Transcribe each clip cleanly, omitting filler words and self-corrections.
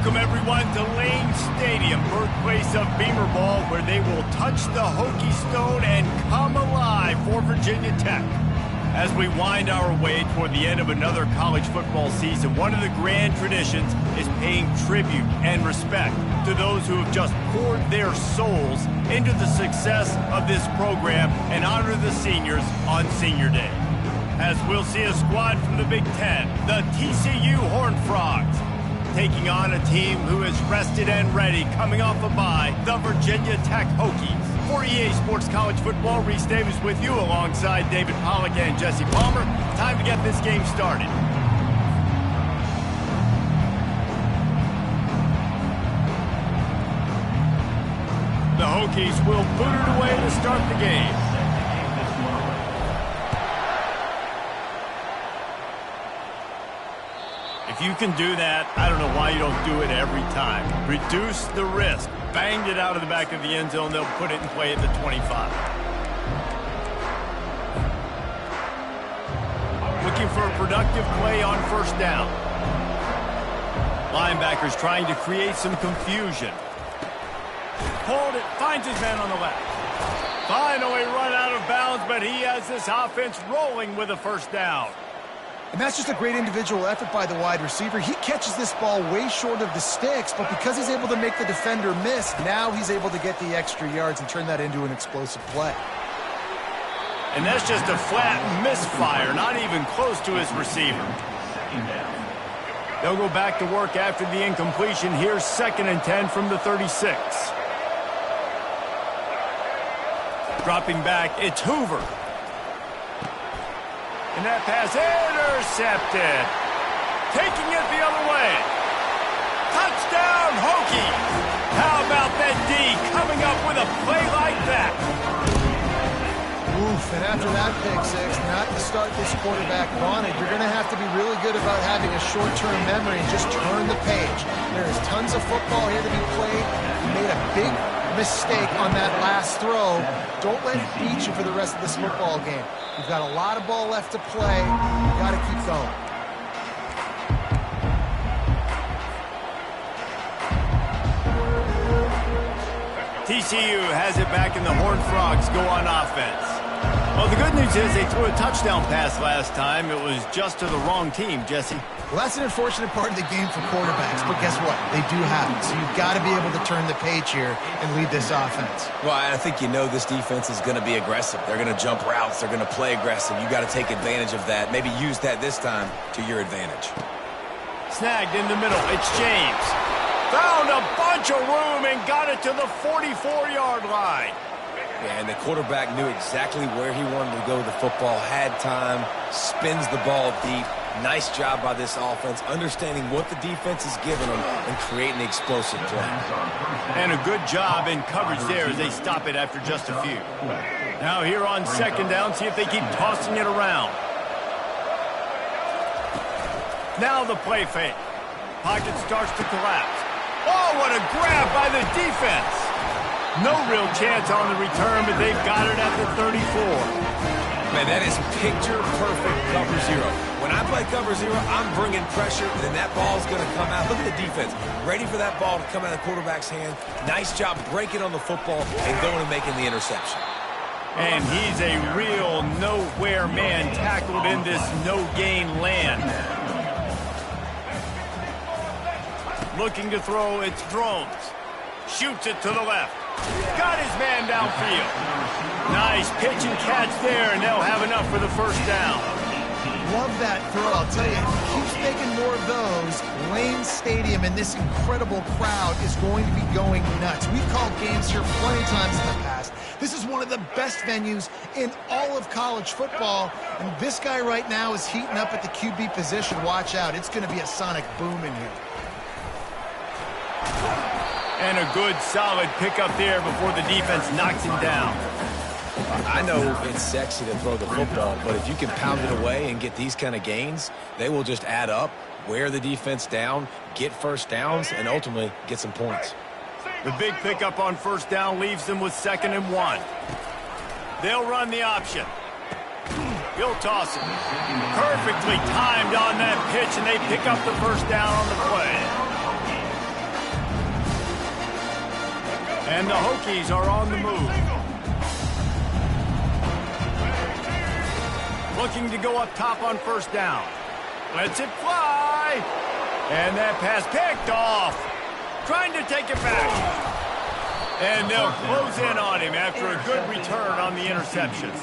Welcome, everyone, to Lane Stadium, birthplace of Beamer Ball, where they will touch the Hokie Stone and come alive for Virginia Tech. As we wind our way toward the end of another college football season, one of the grand traditions is paying tribute and respect to those who have just poured their souls into the success of this program and honor the seniors on Senior Day. As we'll see a squad from the Big Ten, the TCU Horned Frogs, taking on a team who is rested and ready, coming off a bye, the Virginia Tech Hokies. For EA Sports College Football, Reese Davis with you alongside David Pollack and Jesse Palmer. Time to get this game started. The Hokies will boot it away to start the game. If you can do that, I don't know why you don't do it every time. Reduce the risk. Banged it out of the back of the end zone. They'll put it in play at the 25. Looking for a productive play on first down. Linebackers trying to create some confusion. Hold it. Finds his man on the left. Finally run out of bounds, but he has this offense rolling with a first down. And that's just a great individual effort by the wide receiver. He catches this ball way short of the sticks, but because he's able to make the defender miss, now he's able to get the extra yards and turn that into an explosive play. And that's just a flat misfire, not even close to his receiver. They'll go back to work after the incompletion. Here's 2nd and 10 from the 36. Dropping back, it's Hoover. And that pass intercepted. Taking it the other way. Touchdown, Hokie. How about that D coming up with a play like that? Oof, and after that pick six, not the start this quarterback wanted. You're going to have to be really good about having a short-term memory and just turn the page. There is tons of football here to be played. You made a big mistake on that last throw. Don't let it beat you for the rest of this football game. You've got a lot of ball left to play. You've got to keep going. TCU has it back, and the Horned Frogs go on offense. Well, the good news is they threw a touchdown pass last time. It was just to the wrong team, Jesse. Well, that's an unfortunate part of the game for quarterbacks, but guess what? They do happen, so you've got to be able to turn the page here and lead this offense. Well, I think you know this defense is going to be aggressive. They're going to jump routes. They're going to play aggressive. You've got to take advantage of that. Maybe use that this time to your advantage. Snagged in the middle. It's James. Found a bunch of room and got it to the 44-yard line. Yeah, and the quarterback knew exactly where he wanted to go with the football, had time, spins the ball deep. Nice job by this offense, understanding what the defense is giving them and creating the explosive play. And a good job in coverage there as they stop it after just a few. Now here on 2nd down, see if they keep tossing it around. Now the play fake. Pocket starts to collapse. Oh, what a grab by the defense. No real chance on the return, but they've got it at the 34. Man, that is picture-perfect cover zero. When I play cover zero, I'm bringing pressure, and then that ball's going to come out. Look at the defense. Ready for that ball to come out of the quarterback's hand. Nice job breaking on the football and going and making the interception. And he's a real nowhere man tackled in this no-gain land. Looking to throw, it's Drones. Shoots it to the left. Got his man downfield. Nice pitch and catch there, and they'll have enough for the first down. Love that throw, I'll tell you. If he keeps making more of those, Lane Stadium and this incredible crowd is going to be going nuts. We've called games here plenty of times in the past. This is one of the best venues in all of college football, and this guy right now is heating up at the QB position. Watch out. It's going to be a sonic boom in here. And a good, solid pickup there before the defense knocks him down. I know it's sexy to throw the football, but if you can pound it away and get these kind of gains, they will just add up, wear the defense down, get first downs, and ultimately get some points. The big pickup on first down leaves them with 2nd and 1. They'll run the option. He'll toss it. Perfectly timed on that pitch, and they pick up the first down on the play. And the Hokies are on the move. Looking to go up top on first down. Lets it fly. And that pass picked off. Trying to take it back. And they'll close in on him after a good return on the interceptions.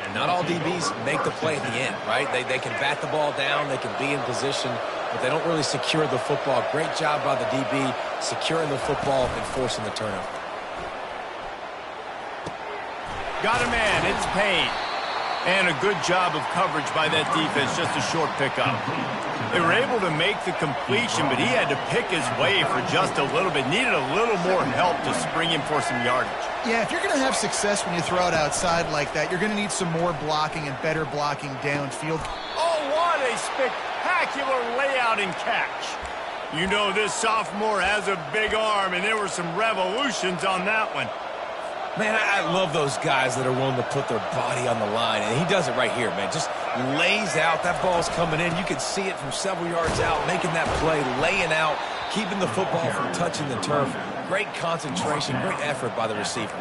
And not all DBs make the play at the end, right? They can bat the ball down, they can be in position, but they don't really secure the football. Great job by the DB securing the football and forcing the turnover. Got a man, it's Payne. And a good job of coverage by that defense, just a short pickup. They were able to make the completion, but he had to pick his way for just a little bit. Needed a little more help to spring him for some yardage. Yeah, if you're going to have success when you throw it outside like that, you're going to need some more blocking and better blocking downfield. Oh, what a spectacular layout and catch. You know this sophomore has a big arm, and there were some revolutions on that one. Man, I love those guys that are willing to put their body on the line, and he does it right here, man. Just lays out. That ball's coming in. You can see it from several yards out, making that play, laying out, keeping the football from touching the turf. Great concentration, great effort by the receiver.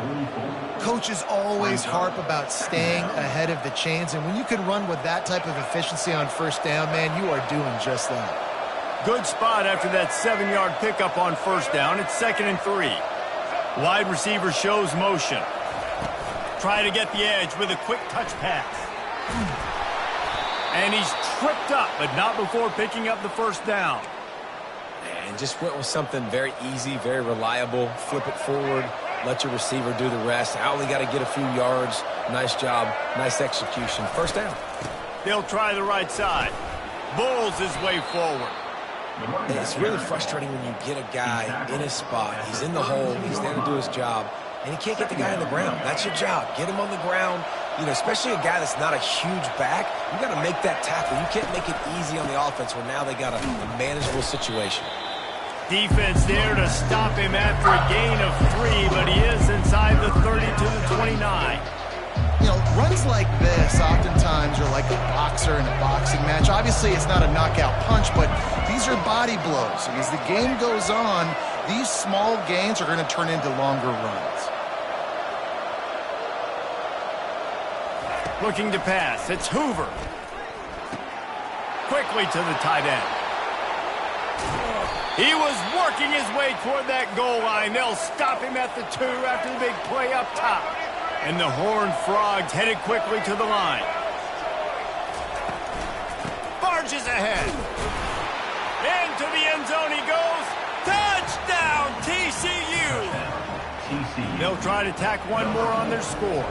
Coaches always harp about staying ahead of the chains, and when you can run with that type of efficiency on first down, man, you are doing just that. Good spot after that 7-yard pickup on first down. It's 2nd and 3. Wide receiver shows motion. Try to get the edge with a quick touch pass. And he's tripped up, but not before picking up the first down. And just went with something very easy, very reliable. Flip it forward, let your receiver do the rest. I only got to get a few yards. Nice job, nice execution. First down. They'll try the right side. Bulls his way forward. It's really frustrating when you get a guy in his spot. He's in the hole. He's there to do his job. And he can't get the guy on the ground. That's your job. Get him on the ground. You know, especially a guy that's not a huge back. You got to make that tackle. You can't make it easy on the offense where now they got a manageable situation. Defense there to stop him after a gain of 3, but he is inside the 30 to the 29. You know, runs like this oftentimes are like a boxer in a boxing match. Obviously, it's not a knockout punch, but these are body blows. And as the game goes on, these small gains are going to turn into longer runs. Looking to pass. It's Hoover. Quickly to the tight end. He was working his way toward that goal line. They'll stop him at the 2 after the big play up top. And the Horned Frogs headed quickly to the line. Barges ahead. Into the end zone he goes. Touchdown, TCU. They'll try to tack one more on their score.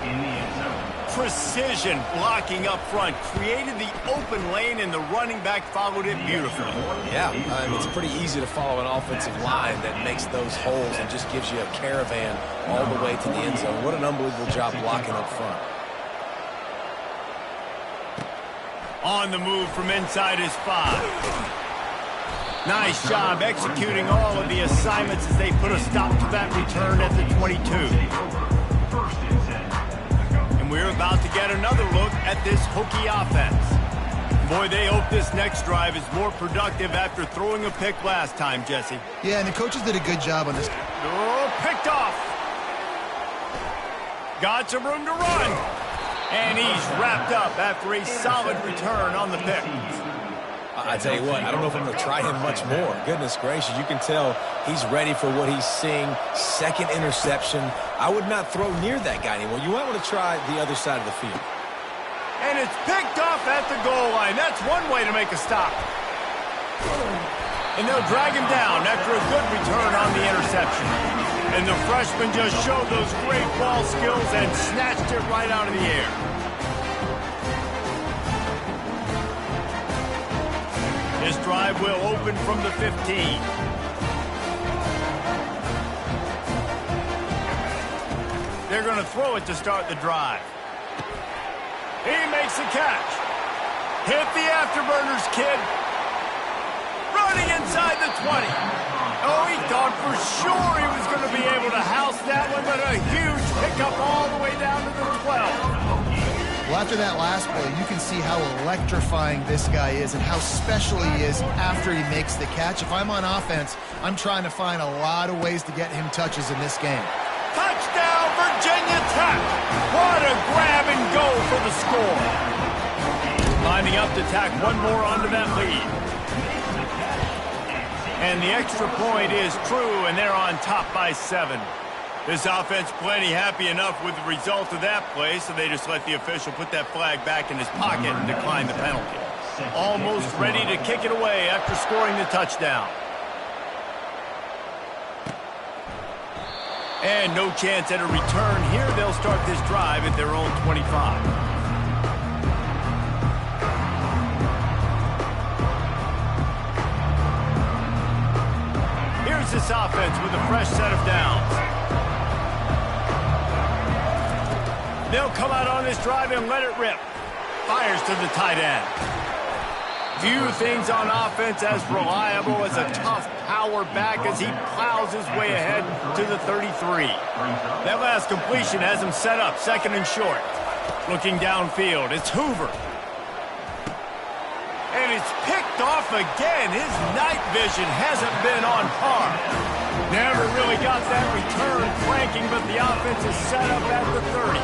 Precision blocking up front. Created the open lane, and the running back followed it beautifully. Yeah, it's pretty easy to follow an offensive line that makes those holes and just gives you a caravan all the way to the end zone. What an unbelievable job blocking up front. On the move from inside his 5. Nice job executing all of the assignments as they put a stop to that return at the 22. And we're about to get another look at this Hokie offense. Boy, they hope this next drive is more productive after throwing a pick last time, Jesse. Yeah, and the coaches did a good job on this. Oh, picked off. Got some room to run. And he's wrapped up after a solid return on the pick. I tell you what, I don't know if I'm going to try him much more. Goodness gracious, you can tell he's ready for what he's seeing. Second interception. I would not throw near that guy anymore. You might want to try the other side of the field. And it's picked off at the goal line. That's one way to make a stop. And they'll drag him down after a good return on the interception. And the freshman just showed those great ball skills and snatched it right out of the air. This drive will open from the 15. They're going to throw it to start the drive. He makes the catch. Hit the afterburners, kid. Running inside the 20. Oh, he thought for sure he was going to be able to house that one, but a huge pickup all the way down to the 12. Well, after that last play, you can see how electrifying this guy is and how special he is after he makes the catch. If I'm on offense, I'm trying to find a lot of ways to get him touches in this game. Touchdown, Virginia Tech! What a grab and go for the score. Lining up to tack one more onto that lead. And the extra point is true, and they're on top by 7. This offense plenty happy enough with the result of that play, so they just let the official put that flag back in his pocket and decline the penalty. Almost ready to kick it away after scoring the touchdown. And no chance at a return here. They'll start this drive at their own 25. Here's this offense with a fresh set of downs. They'll come out on this drive and let it rip. Fires to the tight end. Few things on offense as reliable as a tough power back as he plows his way ahead to the 33. That last completion has him set up, 2nd and short. Looking downfield, it's Hoover. And it's picked off again. His night vision hasn't been on par. Never really got that return cranking, but the offense is set up at the 30.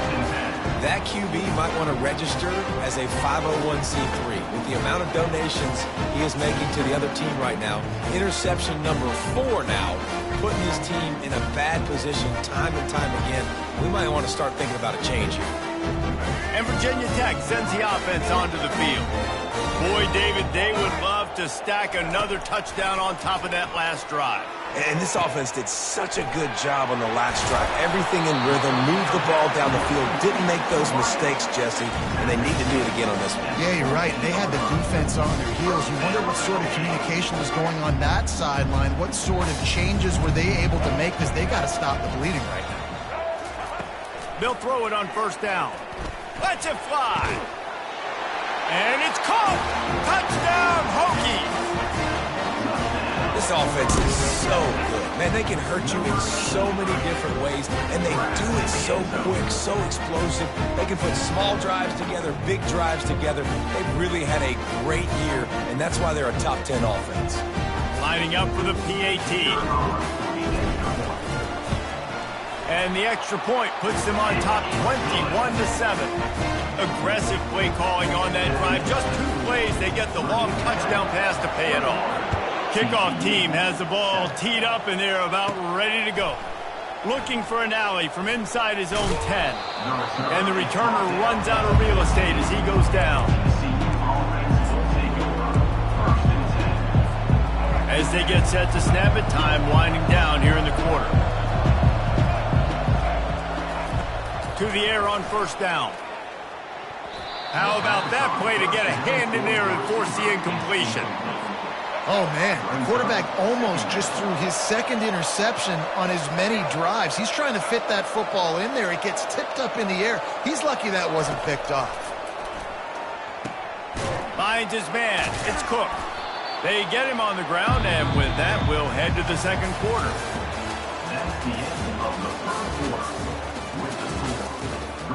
That QB might want to register as a 501c3. With the amount of donations he is making to the other team right now, interception number 4 now, putting his team in a bad position time and time again. We might want to start thinking about a change here. And Virginia Tech sends the offense onto the field. Boy, David, they would love to stack another touchdown on top of that last drive. And this offense did such a good job on the last drive. Everything in rhythm, moved the ball down the field, didn't make those mistakes, Jesse, and they need to do it again on this one. Yeah, you're right. They had the defense on their heels. You wonder what sort of communication was going on that sideline. What sort of changes were they able to make, because they got to stop the bleeding right now. They'll throw it on 1st down. Let's it fly. And it's caught. Touchdown, Hokies. This offense is so good. Man, they can hurt you in so many different ways, and they do it so quick, so explosive. They can put small drives together, big drives together. They've really had a great year, and that's why they're a top 10 offense. Lining up for the PAT. And the extra point puts them on top 21-7. Aggressive play calling on that drive. Just 2 plays, they get the long touchdown pass to pay it off. Kickoff team has the ball teed up, and they're about ready to go. Looking for an alley from inside his own 10. And the returner runs out of real estate as he goes down. As they get set to snap it, time winding down here in the quarter. To the air on 1st down. How about that play to get a hand in there and force the incompletion? Oh, man, the quarterback almost just threw his 2nd interception on as many drives. He's trying to fit that football in there. It gets tipped up in the air. He's lucky that wasn't picked off. Finds his man. It's Cook. They get him on the ground, and with that, we'll head to the 2nd quarter. That's the end of the 3rd quarter. With the score,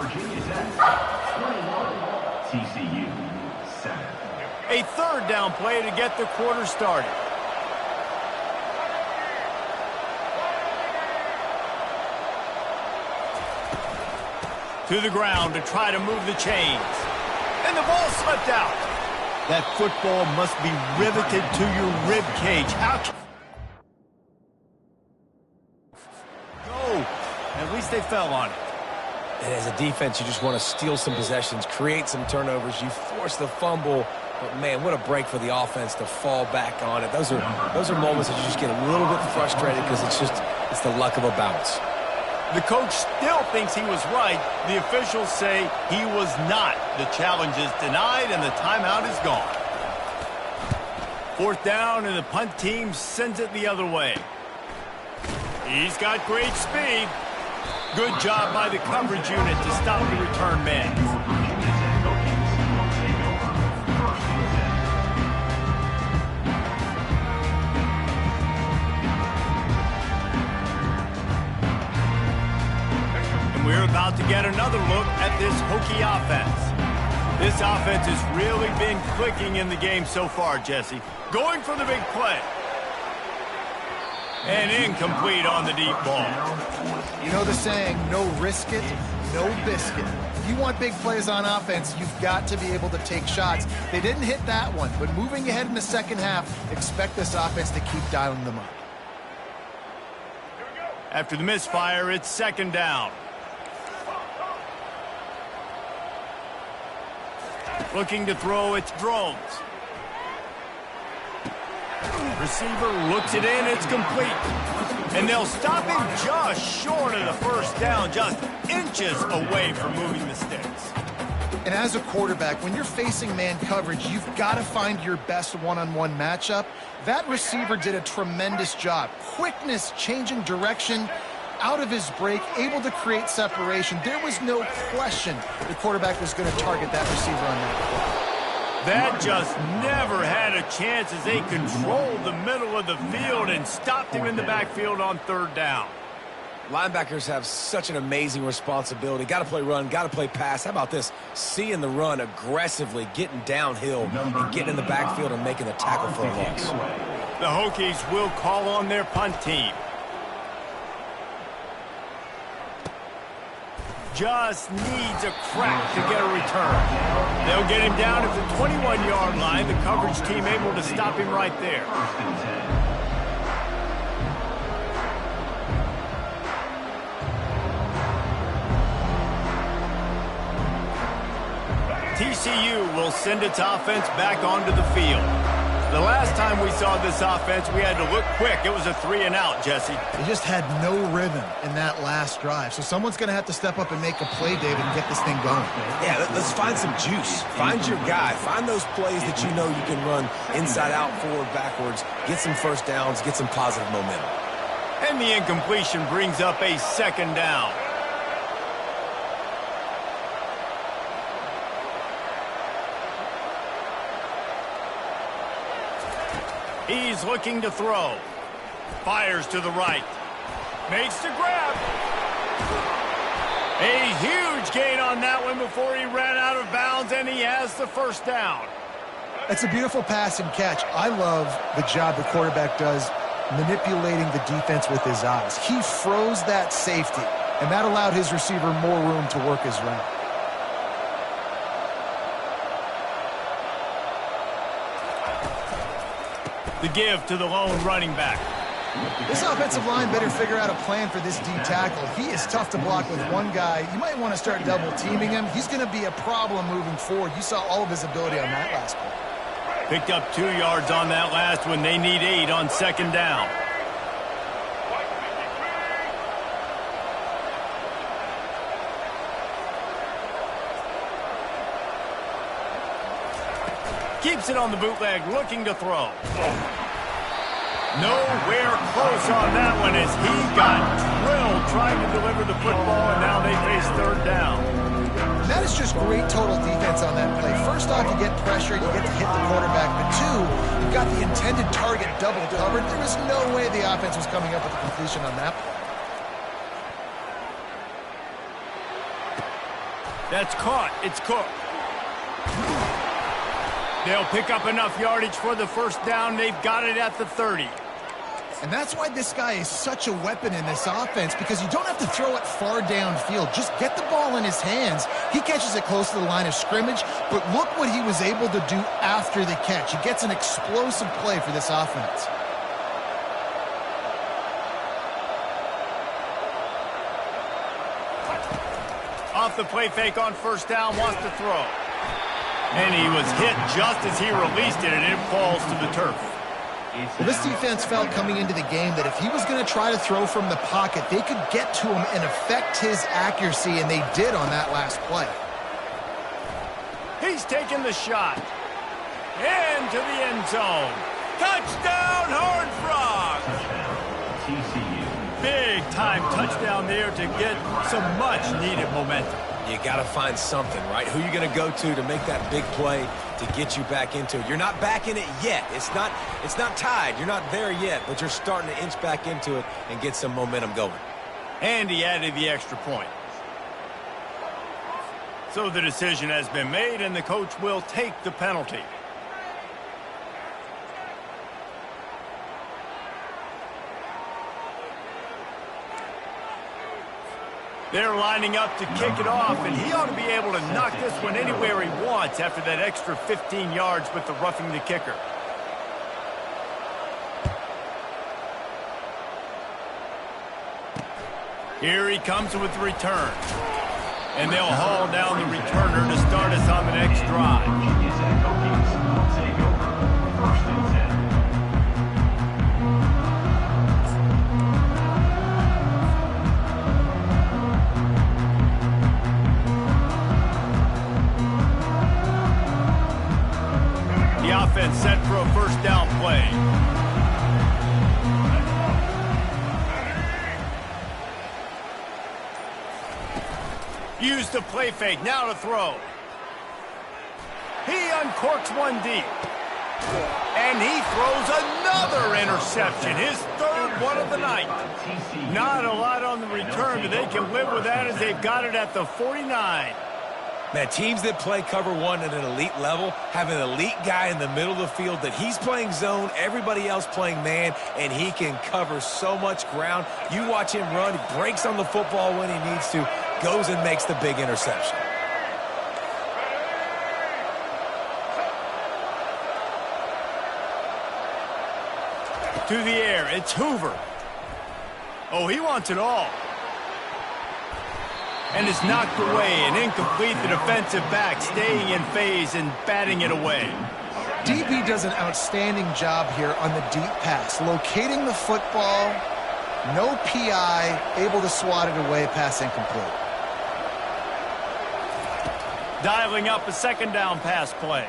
Virginia Tech 21, TCU 7. A 3rd down play to get the quarter started. To the ground to try to move the chains. And the ball slipped out. That football must be riveted to your rib cage. How can... Go. At least they fell on it. And as a defense, you just want to steal some possessions, create some turnovers. You force the fumble. But, man, what a break for the offense to fall back on it. Those are moments that you just get a little bit frustrated because it's the luck of a bounce. The coach still thinks he was right. The officials say he was not. The challenge is denied, and the timeout is gone. 4th down, and the punt team sends it the other way. He's got great speed. Good job by the coverage unit to stop the return man. We're about to get another look at this Hokie offense. This offense has really been clicking in the game so far, Jesse. Going for the big play. And incomplete on the deep ball. You know the saying, no risk it, no biscuit. If you want big plays on offense, you've got to be able to take shots. They didn't hit that one, but moving ahead in the second half, expect this offense to keep dialing them up. After the misfire, it's second down. Looking to throw, it's Drones. Receiver looks it in, it's complete. And they'll stop him just short of the first down, just inches away from moving the sticks. And as a quarterback, when you're facing man coverage, you've got to find your best one-on-one matchup. That receiver did a tremendous job. Quickness, changing direction, out of his break, able to create separation. There was no question the quarterback was going to target that receiver on that play. That just never had a chance as they controlled the middle of the field and stopped him in the backfield on third down. Linebackers have such an amazing responsibility. Got to play run, got to play pass. How about this? Seeing the run aggressively, getting downhill, and getting in the backfield and making the tackle for a loss. The Hokies will call on their punt team. Just needs a crack to get a return. They'll get him down at the 21-yard line. The coverage team able to stop him right there. TCU will send its offense back onto the field. The last time we saw this offense, we had to look quick. It was a 3-and-out, Jesse. They just had no rhythm in that last drive. So someone's going to have to step up and make a play, David, and get this thing going. Yeah, let's find some juice. Find your guy. Find those plays that you know you can run inside out, forward, backwards. Get some first downs. Get some positive momentum. And the incompletion brings up a second down. He's looking to throw. Fires to the right. Makes the grab. A huge gain on that one before he ran out of bounds, and he has the first down. That's a beautiful pass and catch. I love the job the quarterback does manipulating the defense with his eyes. He froze that safety, and that allowed his receiver more room to work his route. The give to the lone running back. This offensive line better figure out a plan for this D tackle. He is tough to block with one guy. You might want to start double teaming him. He's going to be a problem moving forward. You saw all of his ability on that last play. Picked up 2 yards on that last one. They need 8 on second down. Keeps it on the bootleg, looking to throw. Nowhere close on that one as he got drilled trying to deliver the football, and now they face third down. That is just great total defense on that play. First off, you get pressure, you get to hit the quarterback, but two, you've got the intended target double covered. There was no way the offense was coming up with a completion on that play. That's caught. It's Cook. They'll pick up enough yardage for the first down. They've got it at the 30. And that's why this guy is such a weapon in this offense, because you don't have to throw it far downfield. Just get the ball in his hands. He catches it close to the line of scrimmage, but look what he was able to do after the catch. He gets an explosive play for this offense. Off the play fake on first down, wants to throw. And he was hit just as he released it, and it falls to the turf. Well, this defense felt coming into the game that if he was going to try to throw from the pocket, they could get to him and affect his accuracy, and they did on that last play. He's taking the shot. Into the end zone. Touchdown, Horned Frogs! Big-time touchdown there to get some much-needed momentum. You got to find something, right? Who are you going to go to make that big play to get you back into it? You're not back in it yet. It's not tied. You're not there yet, but you're starting to inch back into it and get some momentum going. And he added the extra point. So the decision has been made, and the coach will take the penalty. They're lining up to kick it off, and he ought to be able to knock this one anywhere he wants after that extra 15 yards with the roughing the kicker. Here he comes with the return. And they'll haul down the returner to start us on the next drive. Virginia Tech Hokies will take over 1st and 10. The offense set for a first down play. Used the play fake, now to throw. He uncorks one deep. And he throws another interception, his third one of the night. Not a lot on the return, but they can live with that as they've got it at the 49. Man, teams that play cover one at an elite level have an elite guy in the middle of the field that he's playing zone, everybody else playing man, and he can cover so much ground. You watch him run, he breaks on the football when he needs to, goes and makes the big interception. To the air, it's Hoover. Oh, he wants it all. And it's knocked away and incomplete. The defensive back staying in phase and batting it away. DB does an outstanding job here on the deep pass, locating the football, no PI, able to swat it away, pass incomplete. Dialing up a second down pass play.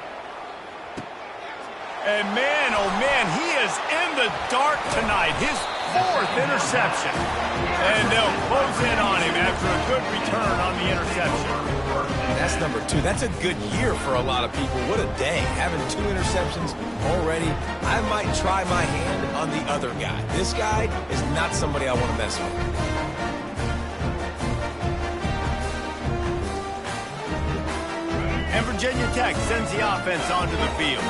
And man, oh man, he is in the dark tonight. His 4th interception. And they'll close in on him after a good return on the interception. That's number 2. That's a good year for a lot of people. What a day. Having 2 interceptions already. I might try my hand on the other guy. This guy is not somebody I want to mess with. And Virginia Tech sends the offense onto the field.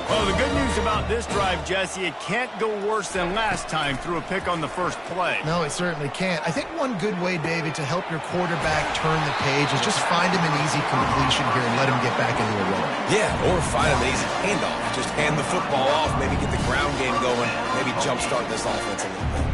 Well, the good news about this drive, Jesse, it can't go worse than last time through a pick on the first play. No, it certainly can't. I think one good way, David, to help your quarterback turn the page is just find him an easy completion here and let him get back into a roll. Yeah, or find him an easy handoff. Just hand the football off, maybe get the ground game going, maybe jumpstart this offense a little bit.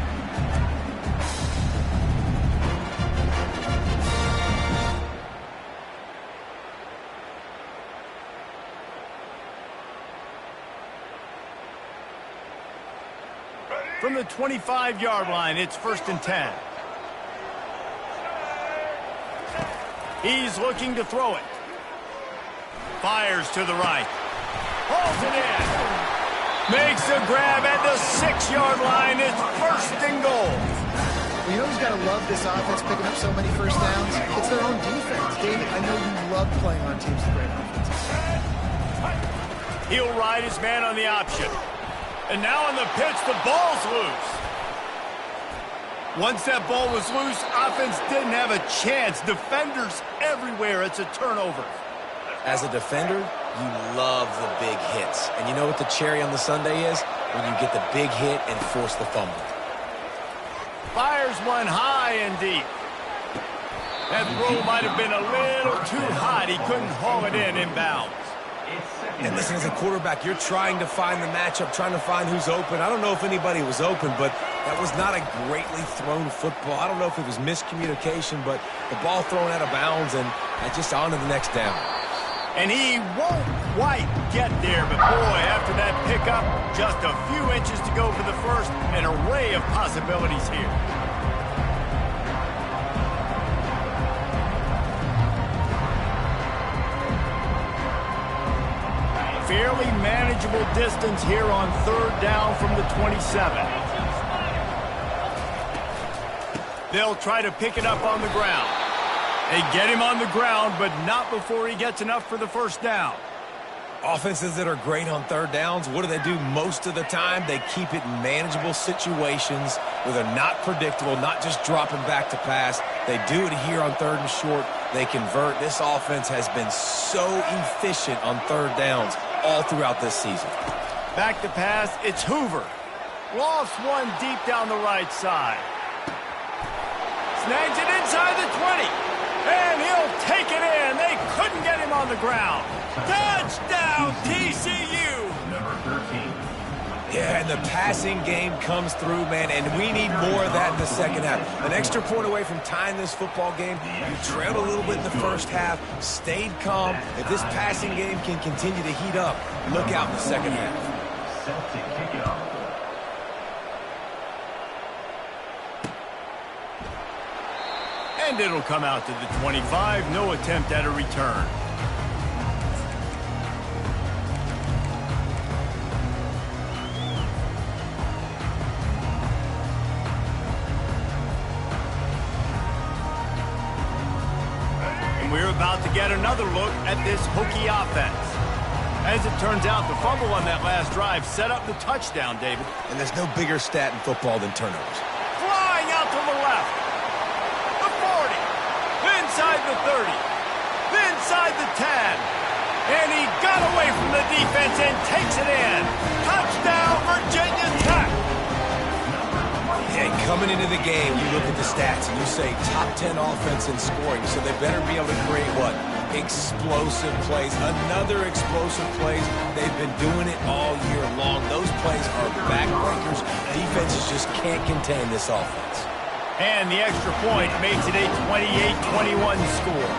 From the 25-yard line, it's 1st and 10. He's looking to throw it. Fires to the right. Holds it in. Makes the grab at the 6-yard line. It's 1st and goal. Well, you know who's got to love this offense picking up so many first downs? It's their own defense. David, I know you love playing on teams with great offenses. He'll ride his man on the option. And now on the pitch, the ball's loose. Once that ball was loose, offense didn't have a chance. Defenders everywhere. It's a turnover. As a defender, you love the big hits. And you know what the cherry on the sundae is? When you get the big hit and force the fumble. Fires one high and deep. That throw might have been a little too hot. He couldn't haul it in inbounds. And listen, as a quarterback, you're trying to find the matchup, trying to find who's open. I don't know if anybody was open, but that was not a greatly thrown football. I don't know if it was miscommunication, but the ball thrown out of bounds and just on to the next down. And he won't quite get there, but boy, after that pickup, just a few inches to go for the first, an array of possibilities here. Fairly manageable distance here on 3rd down from the 27. They'll try to pick it up on the ground. They get him on the ground, but not before he gets enough for the first down. Offenses that are great on 3rd downs, what do? Most of the time, they keep it in manageable situations where they're not predictable, not just dropping back to pass. They do it here on 3rd and short. They convert. This offense has been so efficient on third downs all throughout this season. Back to pass, it's Hoover. Lost one deep down the right side. Snags it inside the 20. And he'll take it in. They couldn't get him on the ground. Touchdown, TCU! Number 13. Yeah, and the passing game comes through, man, and we need more of that in the second half. An extra point away from tying this football game. You trailed a little bit in the first half, stayed calm. If this passing game can continue to heat up, look out in the second half. Set to kick it off. And it'll come out to the 25. No attempt at a return. We're about to get another look at this Hokie offense. As it turns out, the fumble on that last drive set up the touchdown, David. And there's no bigger stat in football than turnovers. Flying out to the left. The 40. Inside the 30. Inside the 10. And he got away from the defense and takes it in. Touchdown, Virginia Tech. And coming into the game, you look at the stats and you say top 10 offense in scoring, so they better be able to create what? Explosive plays. Another explosive plays. They've been doing it all year long. Those plays are backbreakers. Defenses just can't contain this offense. And the extra point makes it a 28-21 score.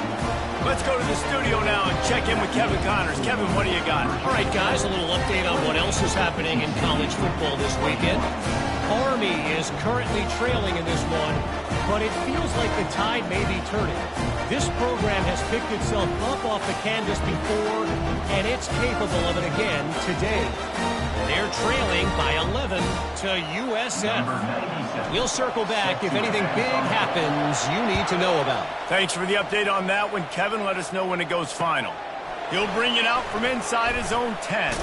Let's go to the studio now and check in with Kevin Connors. Kevin, what do you got? All right, guys, a little update on what else is happening in college football this weekend. Army is currently trailing in this one, but it feels like the tide may be turning. This program has picked itself up off the canvas before, and it's capable of it again today. They're trailing by 11 to USF. We'll circle back if anything big happens you need to know about. Thanks for the update on that one, Kevin. Let us know when it goes final. He'll bring it out from inside his own 10.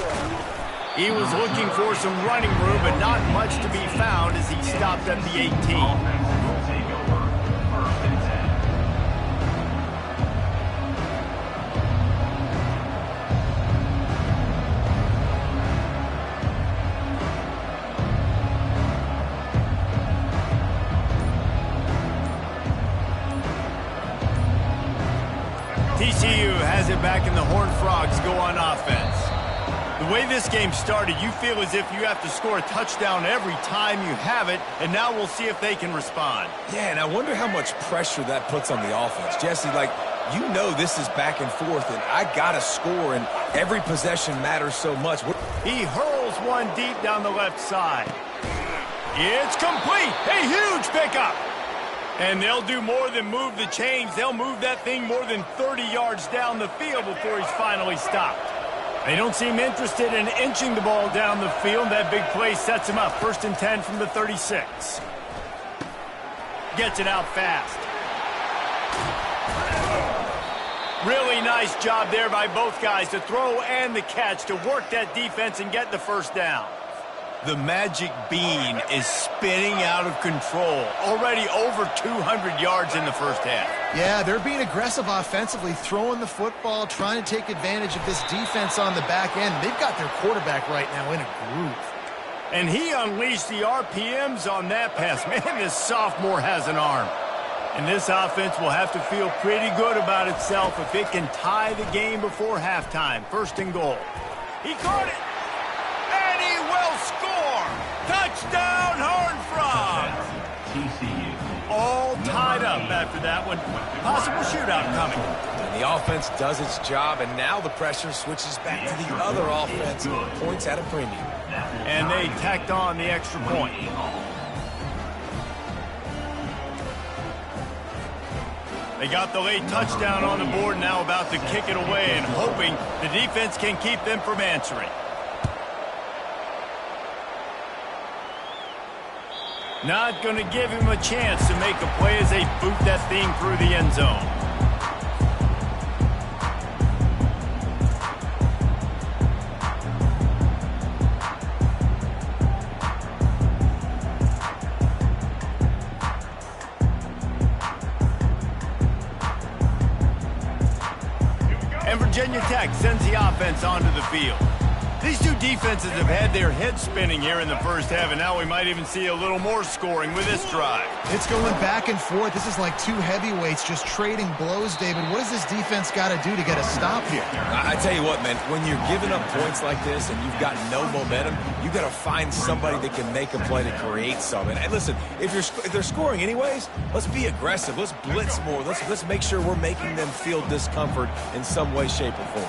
He was looking for some running room, but not much to be found as he stopped at the 18. Offense will take over. First and 10. TCU has it back and the Horned Frogs go on offense. The way this game started, you feel as if you have to score a touchdown every time you have it, and now we'll see if they can respond. Yeah, and I wonder how much pressure that puts on the offense. Jesse, you know this is back and forth, and I got to score, and every possession matters so much. He hurls one deep down the left side. It's complete. A huge pickup. And they'll do more than move the chains. They'll move that thing more than 30 yards down the field before he's finally stopped. They don't seem interested in inching the ball down the field. That big play sets him up. First and 10 from the 36. Gets it out fast. Really nice job there by both guys to throw and the catch to work that defense and get the first down. The magic bean is spinning out of control. Already over 200 yards in the first half. Yeah, they're being aggressive offensively, throwing the football, trying to take advantage of this defense on the back end. They've got their quarterback right now in a groove. And he unleashed the RPMs on that pass. Man, this sophomore has an arm. And this offense will have to feel pretty good about itself if it can tie the game before halftime. First and goal. He caught it. And he will score. Touchdown, Horned Frogs. TCU. All tied up after that one. Possible shootout coming. And the offense does its job, and now the pressure switches back to the other offense. Points at a premium. And they tacked on the extra point. They got the late touchdown on the board, now about to kick it away and hoping the defense can keep them from answering. Not going to give him a chance to make a play as they boot that thing through the end zone. Virginia Tech sends the offense onto the field. These two defenses have had their heads spinning here in the first half, and now we might even see a little more scoring with this drive. It's going back and forth. This is like two heavyweights just trading blows, David. What does this defense got to do to get a stop here? I tell you what, man, when you're giving up points like this and you've got no momentum, you got to find somebody that can make a play to create something. And listen, if they're scoring anyways, let's be aggressive. Let's blitz more. Let's make sure we're making them feel discomfort in some way, shape, or form.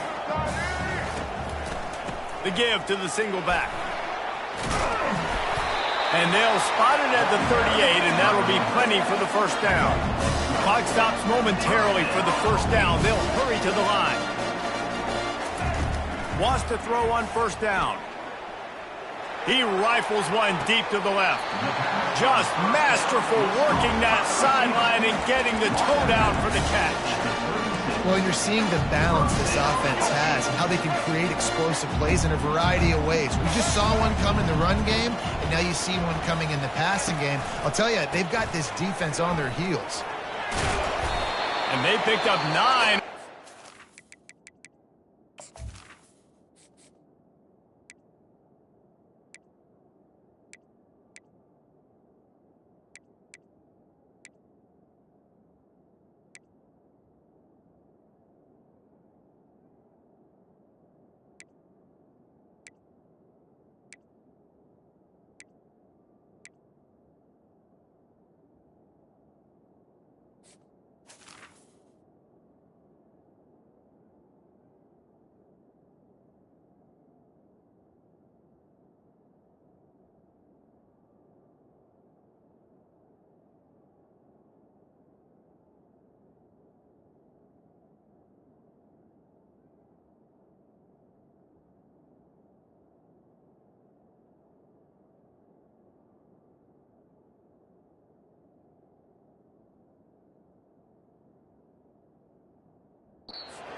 The give to the single back. And they'll spot it at the 38, and that'll be plenty for the first down. Clock stops momentarily for the first down. They'll hurry to the line. Wants to throw on first down. He rifles one deep to the left. Just masterful working that sideline and getting the toe down for the catch. Well, you're seeing the balance this offense has and how they can create explosive plays in a variety of ways. We just saw one come in the run game, and now you see one coming in the passing game. I'll tell you, they've got this defense on their heels. And they picked up 9.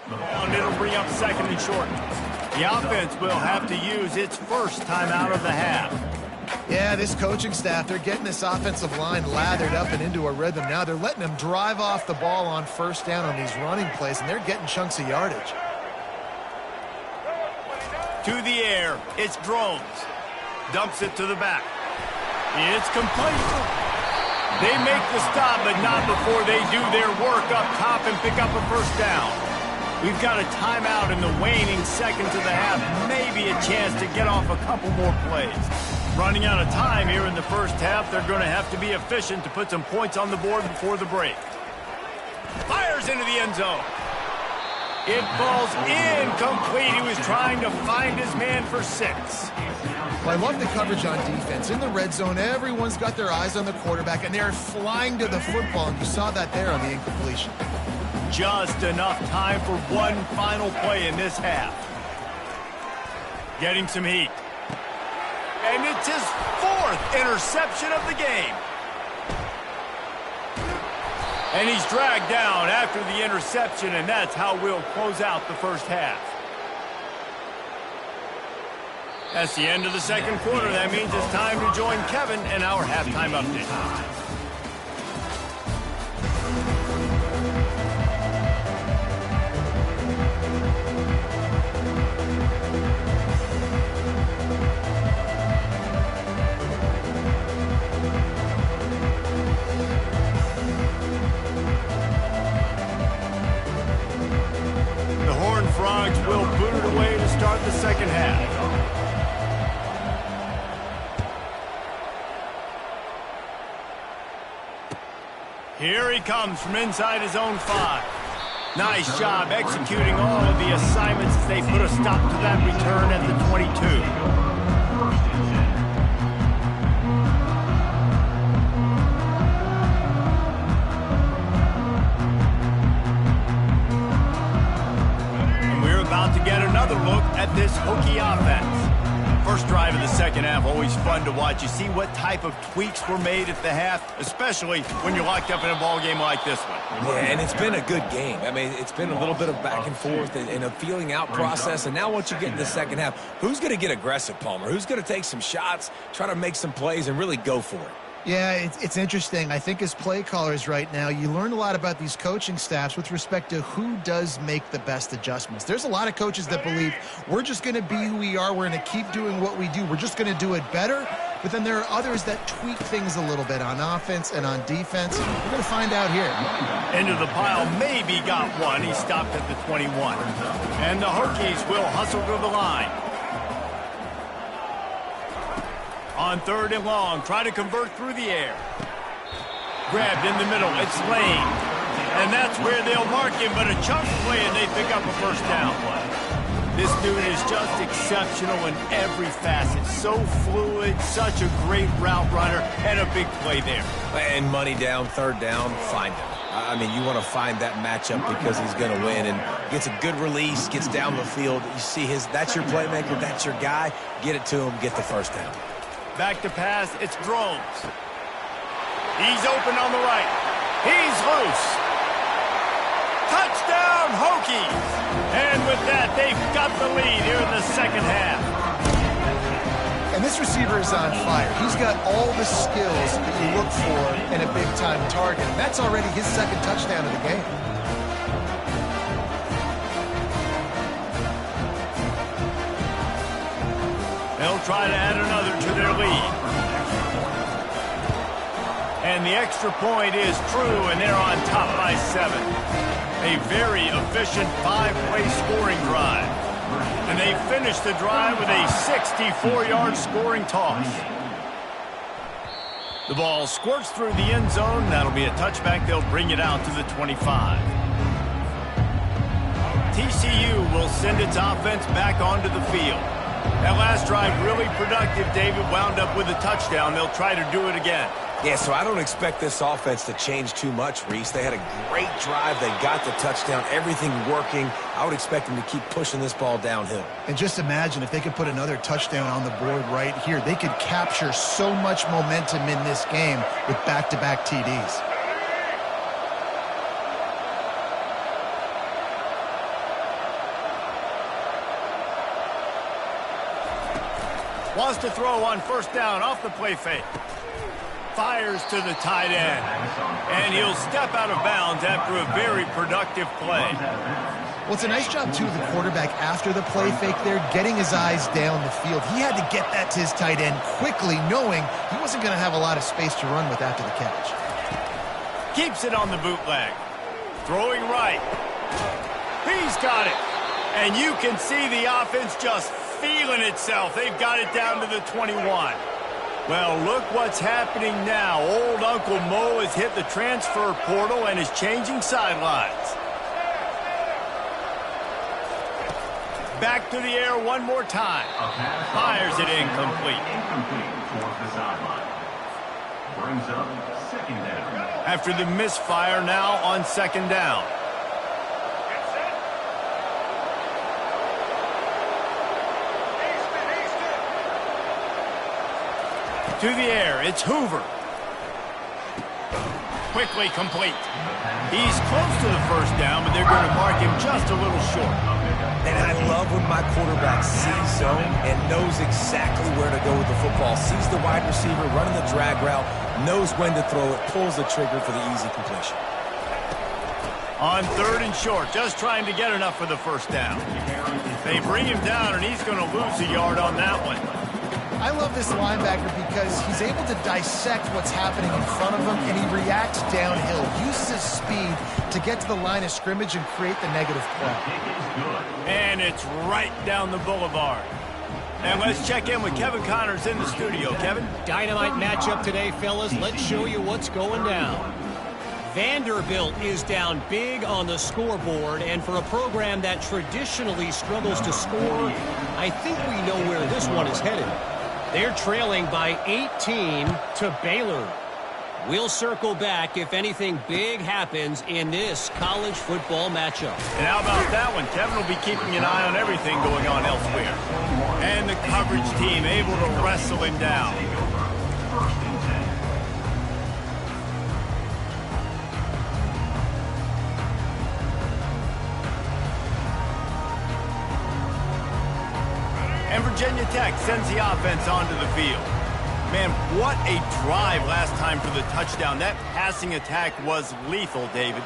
And it'll bring up second and short. The offense will have to use its first time out of the half. Yeah, this coaching staff, they're getting this offensive line lathered up and into a rhythm. Now they're letting them drive off the ball on first down on these running plays, and they're getting chunks of yardage. To the air, it's Drones. Dumps it to the back. It's complete. They make the stop, but not before they do their work up top and pick up a first down. We've got a timeout in the waning seconds of the half. Maybe a chance to get off a couple more plays. Running out of time here in the first half. They're going to have to be efficient to put some points on the board before the break. Fires into the end zone. It falls incomplete. He was trying to find his man for 6. Well, I love the coverage on defense. In the red zone, everyone's got their eyes on the quarterback, and they're flying to the football, and you saw that there on the incompletion. Just enough time for one final play in this half. Getting some heat. And it's his 4th interception of the game. And he's dragged down after the interception, and that's how we'll close out the first half. That's the end of the second quarter. That means it's time to join Kevin and our halftime update. Frogs will boot it away to start the second half. Here he comes from inside his own 5. Nice job executing all of the assignments as they put a stop to that return at the 22. About to get another look at this Hokie offense. First drive of the second half, always fun to watch. You see what type of tweaks were made at the half, especially when you're locked up in a ball game like this one. Yeah, and it's been a good game. I mean, it's been a little bit of back and forth and a feeling out process. And now once you get in the second half, who's going to get aggressive, Palmer? Who's going to take some shots, try to make some plays, and really go for it? Yeah, it's interesting. I think as play callers right now, you learn a lot about these coaching staffs with respect to who does make the best adjustments. There's a lot of coaches that believe we're just going to be who we are. We're going to keep doing what we do. We're just going to do it better. But then there are others that tweak things a little bit on offense and on defense. We're going to find out here. Into the pile, maybe got one. He stopped at the 21. And the Hokies will hustle to the line. On 3rd and long, try to convert through the air. Grabbed in the middle, it's Lane. And that's where they'll mark him, but a chunk play and they pick up a first down. This dude is just exceptional in every facet. So fluid, such a great route runner, and a big play there. And money down, 3rd down, find him. I mean, you want to find that matchup because he's going to win, and gets a good release, gets down the field. You see that's your playmaker, that's your guy. Get it to him, get the first down. Back to pass, it's Groves. He's open on the right. He's loose. Touchdown, Hokies! And with that, they've got the lead here in the second half. And this receiver is on fire. He's got all the skills that you look for in a big-time target. And that's already his 2nd touchdown of the game. They'll try to add another to their lead. And the extra point is true, and they're on top by 7. A very efficient 5-play scoring drive. And they finish the drive with a 64-yard scoring toss. The ball squirts through the end zone. That'll be a touchback. They'll bring it out to the 25. TCU will send its offense back onto the field. That last drive really productive. David wound up with a touchdown. They'll try to do it again. Yeah, so I don't expect this offense to change too much, Reese. They had a great drive. They got the touchdown. Everything working. I would expect them to keep pushing this ball downhill. And just imagine if they could put another touchdown on the board right here. They could capture so much momentum in this game with back-to-back TDs. Wants to throw on 1st down off the play fake. Fires to the tight end. And he'll step out of bounds after a very productive play. Well, it's a nice job, too, of the quarterback after the play fake there, getting his eyes down the field. He had to get that to his tight end quickly, knowing he wasn't going to have a lot of space to run with after the catch. Keeps it on the bootleg. Throwing right. He's got it. And you can see the offense just feeling itself. They've got it down to the 21. Well, look what's happening now. Old Uncle Mo has hit the transfer portal and is changing sidelines. Back to the air one more time. Fires it incomplete. Towards the sideline. Brings up 2nd down. After the misfire, now on 2nd down. To the air, it's Hoover. Quickly complete. He's close to the 1st down, but they're going to mark him just a little short. And I love when my quarterback sees zone and knows exactly where to go with the football. Sees the wide receiver running the drag route, knows when to throw it, pulls the trigger for the easy completion. On 3rd and short, just trying to get enough for the 1st down. They bring him down, and he's going to lose a yard on that one. I love this linebacker because he's able to dissect what's happening in front of him, and he reacts downhill, uses his speed to get to the line of scrimmage and create the negative play. And it's right down the boulevard. And let's check in with Kevin Connors in the studio. Kevin? Dynamite matchup today, fellas. Let's show you what's going down. Vanderbilt is down big on the scoreboard, and for a program that traditionally struggles to score, I think we know where this one is headed. They're trailing by 18 to Baylor. We'll circle back if anything big happens in this college football matchup. And how about that one? Kevin will be keeping an eye on everything going on elsewhere. And the coverage team able to wrestle him down. And Virginia Tech sends the offense onto the field. Man, what a drive last time for the touchdown. That passing attack was lethal, David.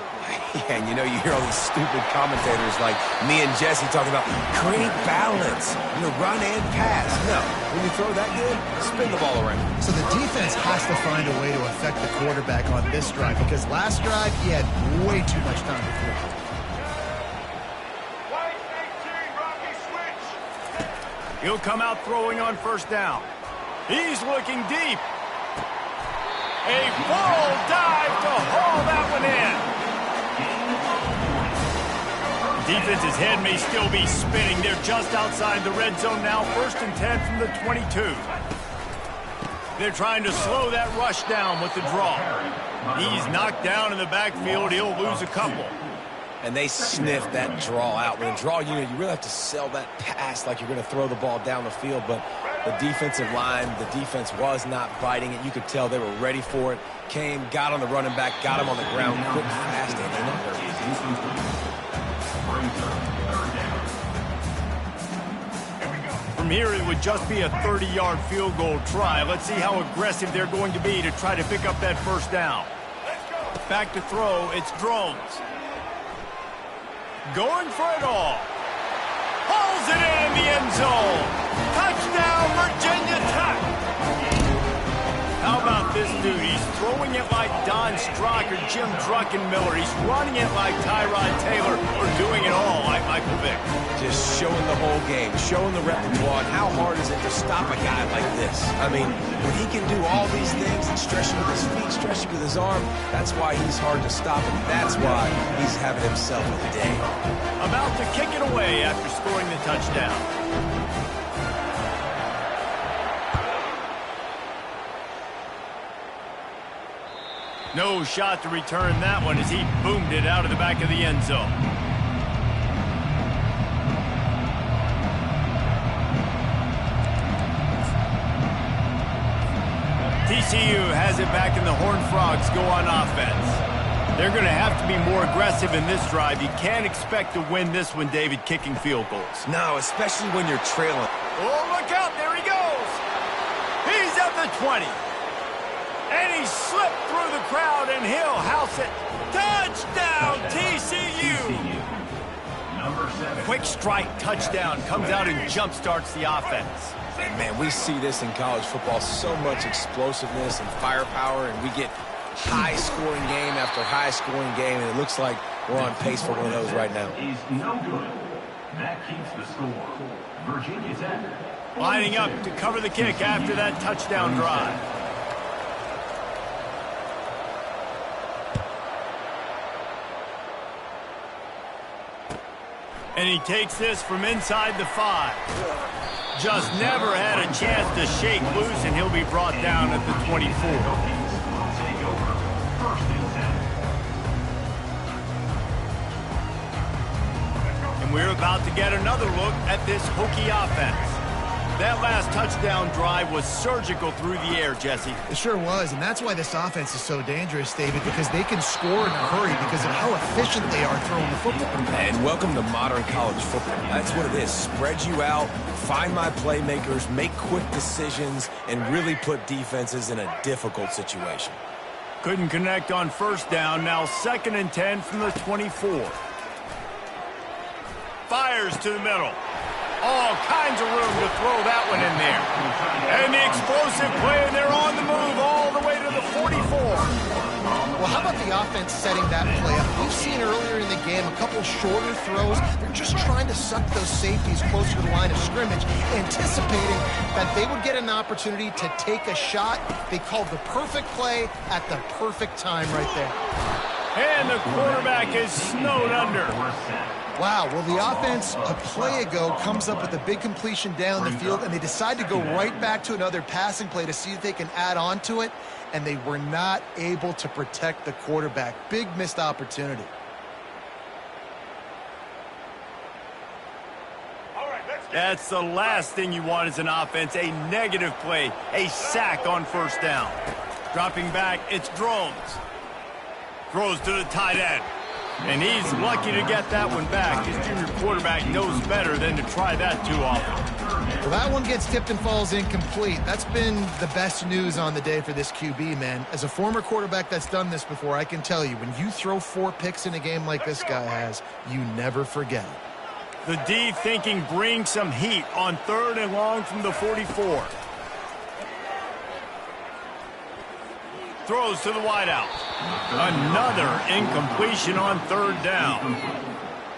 Yeah, and you hear all these stupid commentators like me and Jesse talking about create balance, run and pass. No, when you throw that good, spin the ball around. So the defense has to find a way to affect the quarterback on this drive because last drive he had way too much time to throw. He'll come out throwing on first down. He's looking deep. A full dive to haul that one in. Defense's head may still be spinning. They're just outside the red zone now. 1st and 10 from the 22. They're trying to slow that rush down with the draw. He's knocked down in the backfield. He'll lose a couple. And they sniff that draw out. When a draw unit, you really have to sell that pass like you're going to throw the ball down the field. But the defensive line, the defense was not biting it. You could tell they were ready for it. Came, got on the running back, got him on the ground quick, fast, and they're not hurt. From here, it would just be a 30-yard field goal try. Let's see how aggressive they're going to be to try to pick up that first down. Back to throw, it's Drones. Going for it all. Hauls it in the end zone. Touchdown, Virginia Tech. How about this dude? He's throwing it like Don Strock or Jim Druckenmiller. He's running it like Tyrod Taylor or doing it all like Michael Vick. Just showing the whole game, showing the repertoire. And how hard is it to stop a guy like this? I mean, when he can do all these things and stretching with his feet, stretching with his arm, that's why he's hard to stop, and that's why he's having himself a day. About to kick it away after scoring the touchdown. No shot to return that one as he boomed it out of the back of the end zone. TCU has it back, and the Horned Frogs go on offense. They're going to have to be more aggressive in this drive. You can't expect to win this one, David, kicking field goals. No, especially when you're trailing. Oh, look out. There he goes. He's at the 20. And he slipped through the crowd, and he'll house it. Touchdown, TCU. Quick strike touchdown. Comes out and jump-starts the offense. And, man, we see this in college football. So much explosiveness and firepower, and we get high-scoring game after high-scoring game, and it looks like we're on pace for one of those right now. Is no good. That keeps the score. Virginia Tech. Lining up to cover the kick after that touchdown drive. And he takes this from inside the 5. Just never had a chance to shake loose, and he'll be brought down at the 24. And we're about to get another look at this Hokie offense. That last touchdown drive was surgical through the air, Jesse. It sure was, and that's why this offense is so dangerous, David, because they can score in a hurry because of how efficient they are throwing the football. And welcome to modern college football. That's what it is. Spread you out, find my playmakers, make quick decisions, and really put defenses in a difficult situation. Couldn't connect on first down. Now 2nd and 10 from the 24. Fires to the middle. All kinds of room to throw that one in there. And the explosive play, and they're on the move all the way to the 44. Well, how about the offense setting that play up? We've seen earlier in the game a couple shorter throws. They're just trying to suck those safeties closer to the line of scrimmage, anticipating that they would get an opportunity to take a shot. They called the perfect play at the perfect time right there. And the quarterback is snowed under. Wow, well, the offense a play ago comes up with a big completion down the field, and they decide to go right back to another passing play to see if they can add on to it, and they were not able to protect the quarterback. Big missed opportunity. That's the last thing you want as an offense, a negative play, a sack on first down. Dropping back, it's Drones. Throws to the tight end. And he's lucky to get that one back. His junior quarterback knows better than to try that too often. Well, that one gets tipped and falls incomplete. That's been the best news on the day for this QB, man. As a former quarterback that's done this before, I can tell you, when you throw 4 picks in a game like this guy has, you never forget it. The D thinking bring some heat on 3rd and long from the 44. Throws to the wideout. Another incompletion on 3rd down.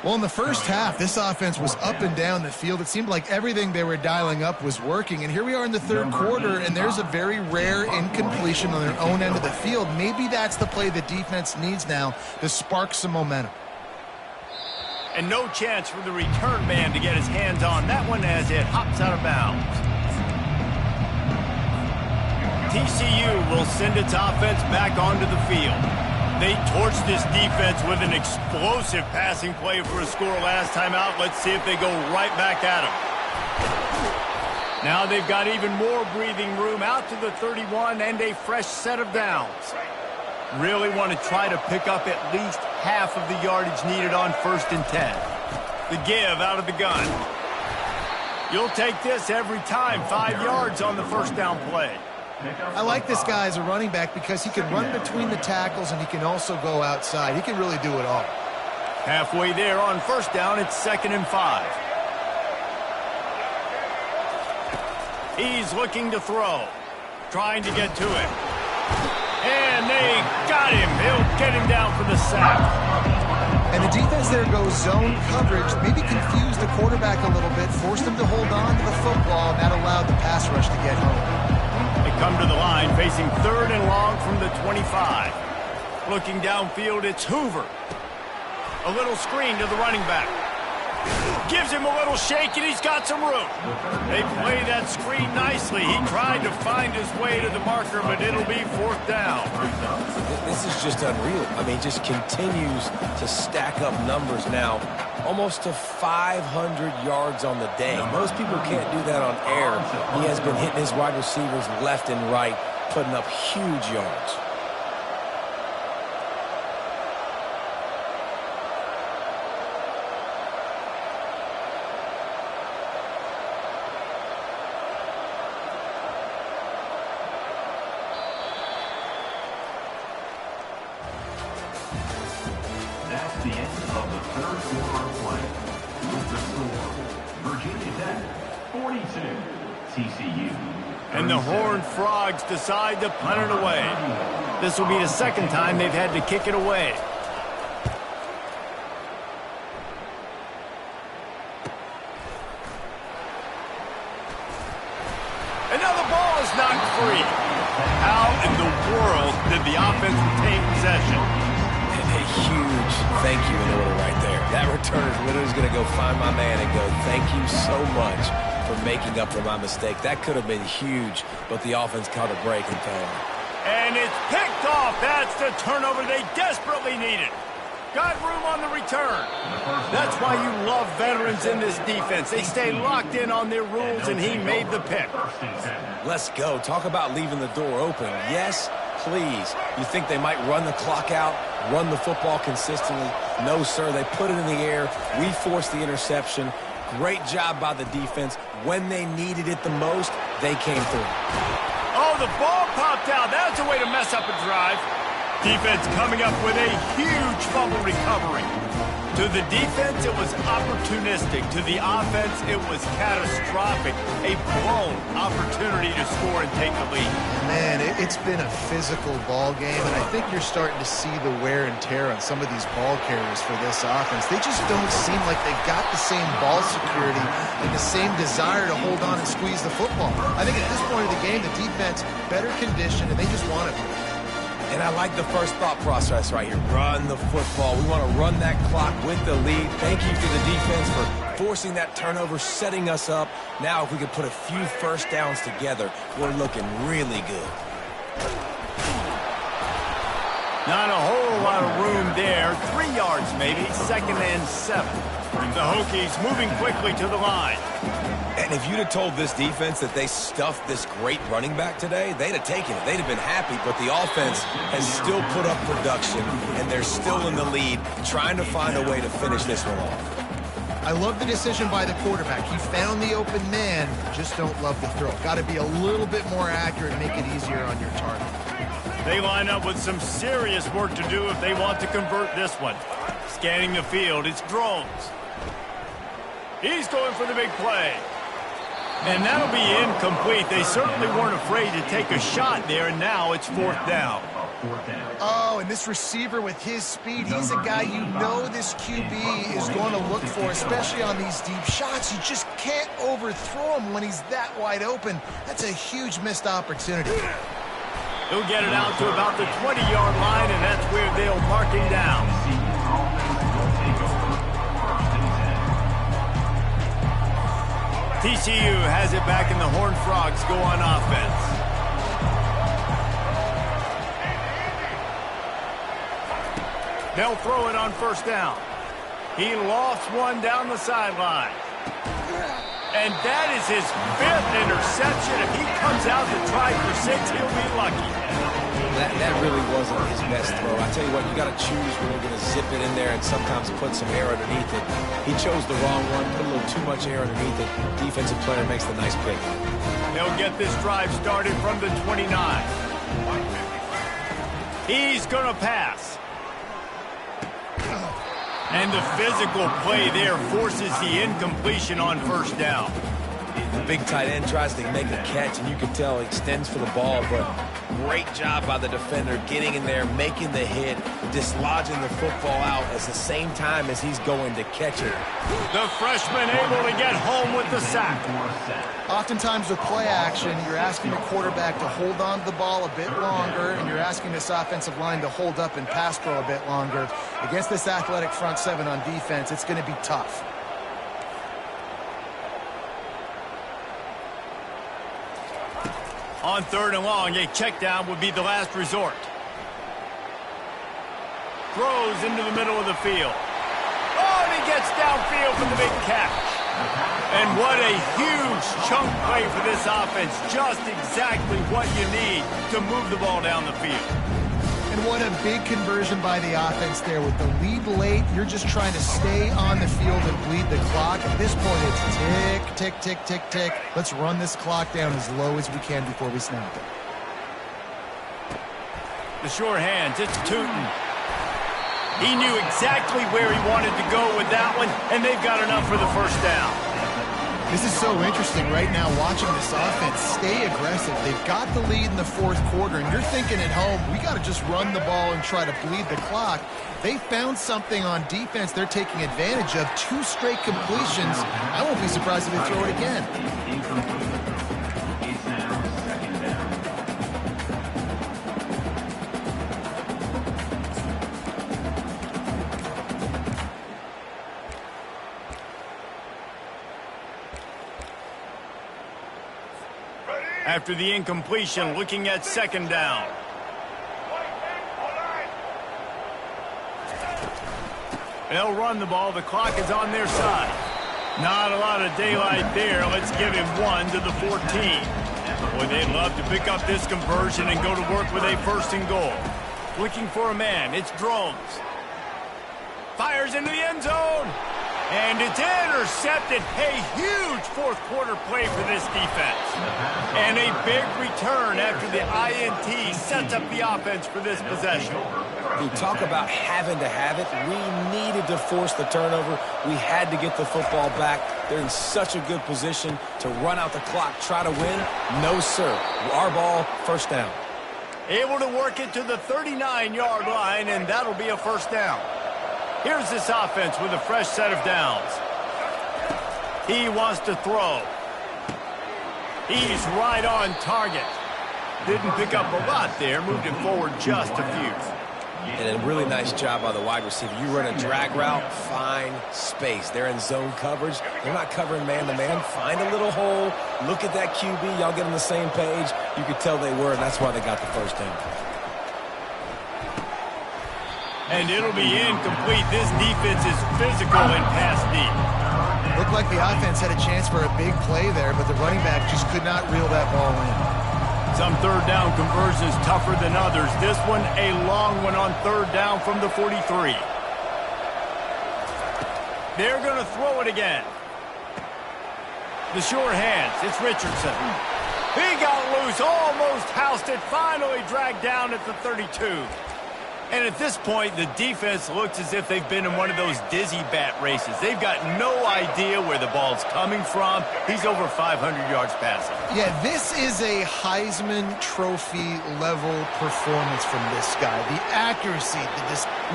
Well, in the first half, this offense was up and down the field. It seemed like everything they were dialing up was working. And here we are in the 3rd quarter, and there's a very rare incompletion on their own end of the field. Maybe that's the play the defense needs now to spark some momentum. And no chance for the return man to get his hands on that one as it hops out of bounds. TCU will send its offense back onto the field. They torched this defense with an explosive passing play for a score last time out. Let's see if they go right back at them. Now they've got even more breathing room out to the 31 and a fresh set of downs. Really want to try to pick up at least half of the yardage needed on 1st and 10. The give out of the gun. You'll take this every time. 5 yards on the 1st down play. I like this guy as a running back because he can run between the tackles and he can also go outside. He can really do it all. Halfway there on 1st down, it's 2nd and 5. He's looking to throw. Trying to get to it. And they got him. He'll get him down for the sack. And the defense there goes zone coverage, maybe confused the quarterback a little bit, forced him to hold on to the football, and that allowed the pass rush to get home. They come to the line facing 3rd and long from the 25. Looking downfield, it's Hoover. A little screen to the running back. Gives him a little shake, and he's got some room. They play that screen nicely. He tried to find his way to the marker, but it'll be 4th down. This is just unreal. I mean, just continues to stack up numbers now. Almost to 500 yards on the day. Most people can't do that on air. He has been hitting his wide receivers left and right, putting up huge yards. That's the end of the 3rd quarter of play. With the score, Virginia Tech 42, TCU. And the Horned Frogs decide to punt it away. This will be the 2nd time they've had to kick it away. And now the ball is knocked free. How in the world did the offense retain possession? And a huge thank you in order right there. That returner literally is going to go find my man and go, thank you so much for making up for my mistake. That could have been huge, but the offense caught a break and fell. And it's picked off. That's the turnover they desperately needed. Got room on the return. That's why you love veterans in this defense. They stay locked in on their rules, and he made the pick. Let's go. Talk about leaving the door open. Yes, please. You think they might run the clock out, run the football consistently? No, sir. They put it in the air. We forced the interception. Great job by the defense. When they needed it the most, they came through. Oh, the ball popped out. That's a way to mess up a drive. Defense coming up with a huge fumble recovery. To the defense, it was opportunistic. To the offense, it was catastrophic. A blown opportunity to score and take the lead. Man, it's been a physical ball game, and I think you're starting to see the wear and tear on some of these ball carriers for this offense. They just don't seem like they've got the same ball security and the same desire to hold on and squeeze the football. I think at this point of the game, the defense better conditioned, and they just want it. And I like the first thought process right here. Run the football. We want to run that clock with the lead. Thank you to the defense for forcing that turnover, setting us up. Now, if we could put a few first downs together, we're looking really good. Not a whole lot of room there. 3 yards maybe. 2nd and 7. The Hokies moving quickly to the line. And if you'd have told this defense that they stuffed this great running back today, they'd have taken it. They'd have been happy, but the offense has still put up production, and they're still in the lead, trying to find a way to finish this one off. I love the decision by the quarterback. He found the open man, just don't love the throw. Got to be a little bit more accurate, make it easier on your target. They line up with some serious work to do if they want to convert this one. Scanning the field, it's Drones. He's going for the big play. And that'll be incomplete. They certainly weren't afraid to take a shot there, and now it's fourth down. Oh, and this receiver with his speed, he's a guy you know this QB is going to look for, especially on these deep shots. You just can't overthrow him when he's that wide open. That's a huge missed opportunity. He'll get it out to about the 20-yard line, and that's where they'll mark him down. TCU has it back, and the Horned Frogs go on offense. They'll throw it on first down. He lofts one down the sideline. And that is his 5th interception. If he comes out to try for 6, he'll be lucky. That really wasn't his best throw. I tell you what, you got to choose when you're going to zip it in there and sometimes put some air underneath it. He chose the wrong one, put a little too much air underneath it. Defensive player makes the nice pick. They'll get this drive started from the 29. He's going to pass. And the physical play there forces the incompletion on first down. The big tight end tries to make a catch, and you can tell he extends for the ball, but great job by the defender getting in there, making the hit, dislodging the football out at the same time as he's going to catch it. The freshman able to get home with the sack. Oftentimes with play action, you're asking the quarterback to hold on to the ball a bit longer, and you're asking this offensive line to hold up and pass pro a bit longer. Against this athletic front seven on defense, it's going to be tough. On 3rd and long, a check down would be the last resort. Throws into the middle of the field. Oh, and he gets downfield for the big catch. And what a huge chunk play for this offense. Just exactly what you need to move the ball down the field. And what a big conversion by the offense there. With the lead late, you're just trying to stay on the field and bleed the clock. At this point, it's tick, tick, tick, tick, tick. Let's run this clock down as low as we can before we snap it. The short hands, it's Tootin. He knew exactly where he wanted to go with that one, and they've got enough for the first down. This is so interesting right now, watching this offense stay aggressive. They've got the lead in the 4th quarter, and you're thinking at home, we got to just run the ball and try to bleed the clock. They found something on defense they're taking advantage of. 2 straight completions. I won't be surprised if they throw it again. After the incompletion, looking at 2nd down. They'll run the ball. The clock is on their side. Not a lot of daylight there. Let's give him 1 to the 14. Boy, they'd love to pick up this conversion and go to work with a 1st and goal. Looking for a man. It's Drones. Fires into the end zone. And it's intercepted. A huge 4th quarter play for this defense. And a big return after the INT sets up the offense for this possession. You talk about having to have it. We needed to force the turnover. We had to get the football back. They're in such a good position to run out the clock, try to win. No, sir. Our ball, first down. Able to work it to the 39-yard line, and that'll be a first down. Here's this offense with a fresh set of downs. He wants to throw. He's right on target. Didn't pick up a lot there. Moved it forward just a few. And a really nice job by the wide receiver. You run a drag route, find space. They're in zone coverage. They're not covering man-to-man. Find a little hole. Look at that QB. Y'all get on the same page. You could tell they were, and that's why they got the first down. And it'll be incomplete. This defense is physical and pass deep. Looked like the offense had a chance for a big play there, but the running back just could not reel that ball in. Some 3rd down conversions tougher than others. This one a long one on 3rd down from the 43. They're going to throw it again. The sure hands. It's Richardson. He got loose, almost housed it, finally dragged down at the 32. And at this point, the defense looks as if they've been in one of those dizzy bat races. They've got no idea where the ball's coming from. He's over 500 yards passing. Yeah, this is a Heisman Trophy level performance from this guy. The accuracy,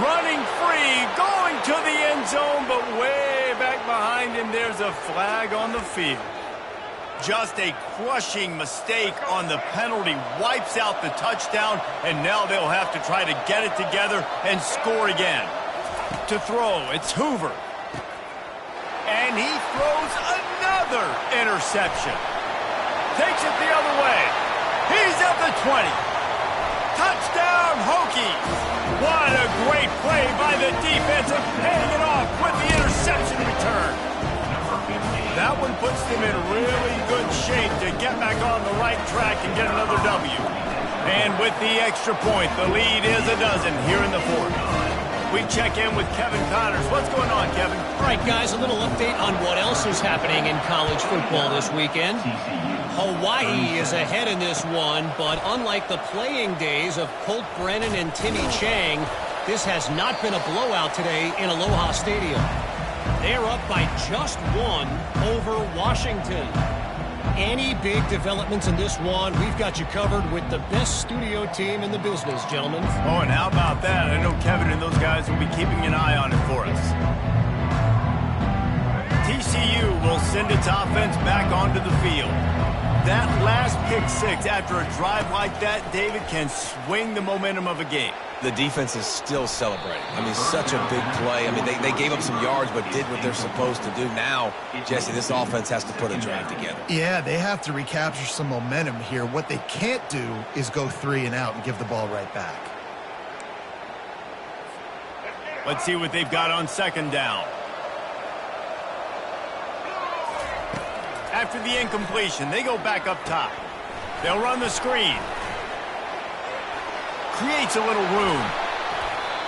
running free, going to the end zone, but way back behind him, there's a flag on the field. Just a crushing mistake on the penalty wipes out the touchdown, and now they'll have to try to get it together and score again. To throw, it's Hoover. And he throws another interception. Takes it the other way. He's at the 20. Touchdown, Hokies. What a great play by the defense and paying it off with the interception return. That one puts them in really good shape to get back on the right track and get another W. And with the extra point, the lead is a dozen here in the fourth. We check in with Kevin Connors. What's going on, Kevin? All right, guys, a little update on what else is happening in college football this weekend. Hawaii is ahead in this one, but unlike the playing days of Colt Brennan and Timmy Chang, this has not been a blowout today in Aloha Stadium. They're up by just one over Washington. Any big developments in this one, we've got you covered with the best studio team in the business, gentlemen. Oh, and how about that? I know Kevin and those guys will be keeping an eye on it for us. TCU will send its offense back onto the field. That last pick six after a drive like that, David, can swing the momentum of a game. The defense is still celebrating. I mean, such a big play. I mean, they gave up some yards but did what they're supposed to do. Now, Jesse, this offense has to put a drive together. Yeah, they have to recapture some momentum here. What they can't do is go 3 and out and give the ball right back. Let's see what they've got on second down. After the incompletion, they go back up top. They'll run the screen. Creates a little room.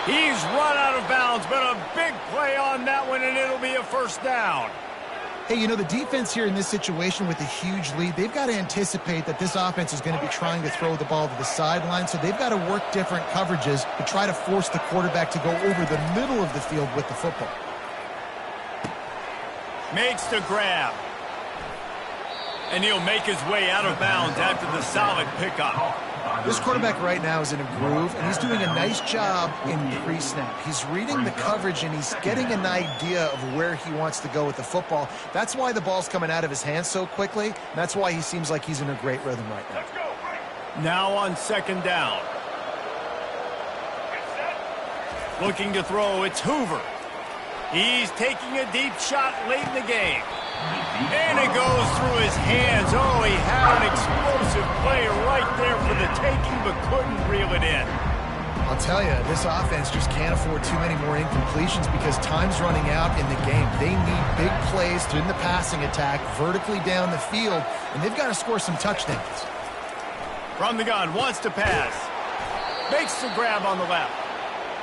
He's run out of bounds, but a big play on that one, and it'll be a first down. Hey, you know, the defense here in this situation with a huge lead, they've got to anticipate that this offense is going to be trying to throw the ball to the sideline, so they've got to work different coverages to try to force the quarterback to go over the middle of the field with the football. Makes the grab. And he'll make his way out of bounds after the solid pickup. This quarterback right now is in a groove, and he's doing a nice job in pre-snap. He's reading the coverage, and he's getting an idea of where he wants to go with the football. That's why the ball's coming out of his hands so quickly, and that's why he seems like he's in a great rhythm right now. Now on second down. Looking to throw, it's Hoover. He's taking a deep shot late in the game. And it goes through his hands. Oh, he had an explosive play right there for the taking, but couldn't reel it in. I'll tell you, this offense just can't afford too many more incompletions because time's running out in the game. They need big plays in the passing attack, vertically down the field, and they've got to score some touchdowns. From the gun, wants to pass. Makes the grab on the left.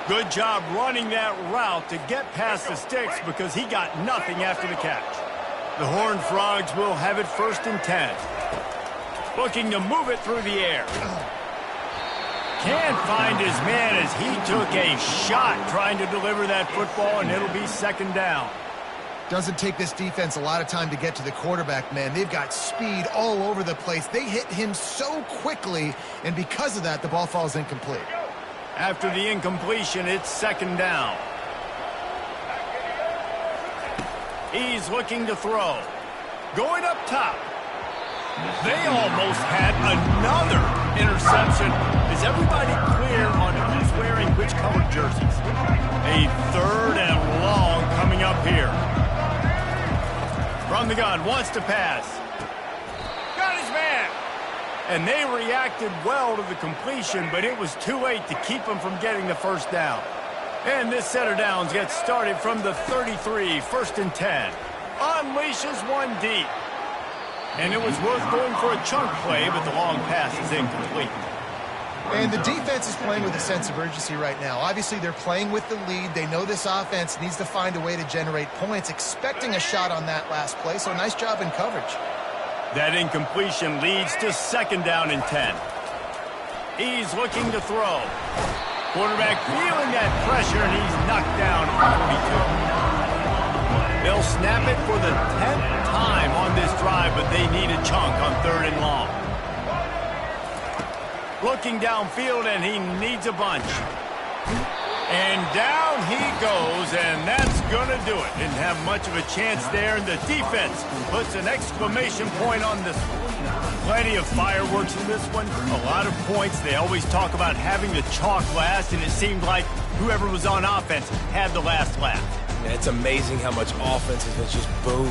Good job running that route to get past the sticks because he got nothing after the catch. The Horned Frogs will have it 1st and 10. Looking to move it through the air. Can't find his man as he took a shot trying to deliver that football, and it'll be second down. Doesn't take this defense a lot of time to get to the quarterback, man. They've got speed all over the place. They hit him so quickly, and because of that, the ball falls incomplete. After the incompletion, it's second down. He's looking to throw. Going up top. They almost had another interception. Is everybody clear on who's wearing which colored jerseys? A 3rd and long coming up here. From the gun, wants to pass. Got his man. And they reacted well to the completion, but it was too late to keep them from getting the first down. And this set of downs gets started from the 33, 1st and 10. Unleashes one deep. And it was worth going for a chunk play, but the long pass is incomplete. And the defense is playing with a sense of urgency right now. Obviously, they're playing with the lead. They know this offense needs to find a way to generate points, expecting a shot on that last play. So nice job in coverage. That incompletion leads to 2nd down and 10. He's looking to throw. Quarterback feeling that pressure, and he's knocked down at 42. They'll snap it for the 10th time on this drive, but they need a chunk on 3rd and long. Looking downfield, and he needs a bunch. And down he goes, and that's going to do it. Didn't have much of a chance there, and the defense puts an exclamation point on this one. Plenty of fireworks in this one, a lot of points. They always talk about having the chalk last, and it seemed like whoever was on offense had the last laugh. And it's amazing how much offense has just boom.